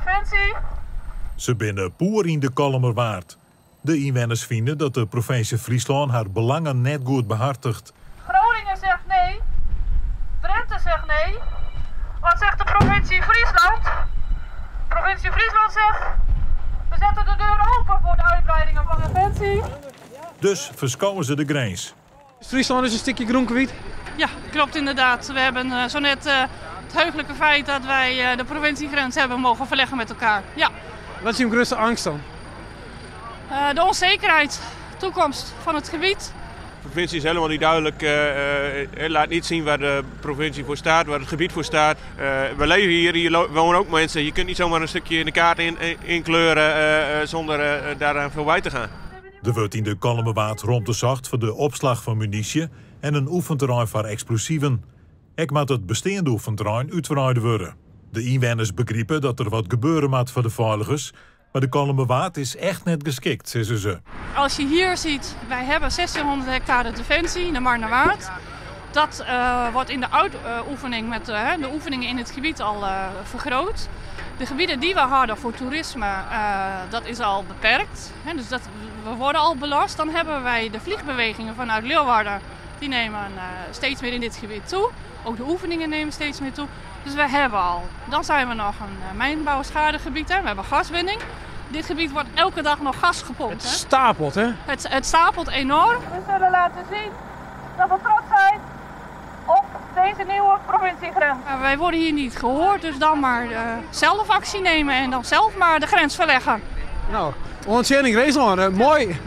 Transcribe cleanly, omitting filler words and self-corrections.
Defensie. Ze binnen boer in de Kalmerwaard. De inwoners vinden dat de provincie Friesland haar belangen net goed behartigt. Groningen zegt nee. Drenthe zegt nee. Wat zegt de provincie Friesland? De provincie Friesland zegt: we zetten de deur open voor de uitbreidingen van Defensie. Dus verschouwen ze de grens. Friesland is een stukje groengebied. Ja, klopt inderdaad. We hebben zo net het heugelijke feit dat wij de provinciegrens hebben mogen verleggen met elkaar. Ja. Wat is uw grootste angst dan? De onzekerheid, toekomst van het gebied. De provincie is helemaal niet duidelijk. Laat niet zien waar de provincie voor staat, waar het gebied voor staat. We leven hier wonen ook mensen. Je kunt niet zomaar een stukje in de kaart inkleuren zonder daaraan voorbij te gaan. Er wordt in de Kalmerwaard rondgezocht voor de opslag van munitie en een oefenterrein voor explosieven. Ook moet het bestaande oefenterrein uitgebreid worden. De inwoners begrijpen dat er wat gebeuren moet voor de veiligers, maar de Kalmerwaard is echt net geschikt, zeggen ze. Als je hier ziet, wij hebben 1600 hectare defensie in de Marnewaard. Dat wordt in de uitoefening met de oefeningen in het gebied al vergroot. De gebieden die we hadden voor toerisme, dat is al beperkt. Dus we worden al belast. Dan hebben wij de vliegbewegingen vanuit Leeuwarden, die nemen steeds meer in dit gebied toe. Ook de oefeningen nemen steeds meer toe. Dus we hebben al. Dan zijn we nog een mijnbouwschadegebied. We hebben gaswinning. Dit gebied wordt elke dag nog gas gepompt. Het stapelt, hè? Het stapelt enorm. We zullen laten zien dat we trots zijn op deze nieuwe provinciegrens. Wij worden hier niet gehoord, dus dan maar zelf actie nemen en dan zelf maar de grens verleggen. Nou, ontzettend Friesland, mooi.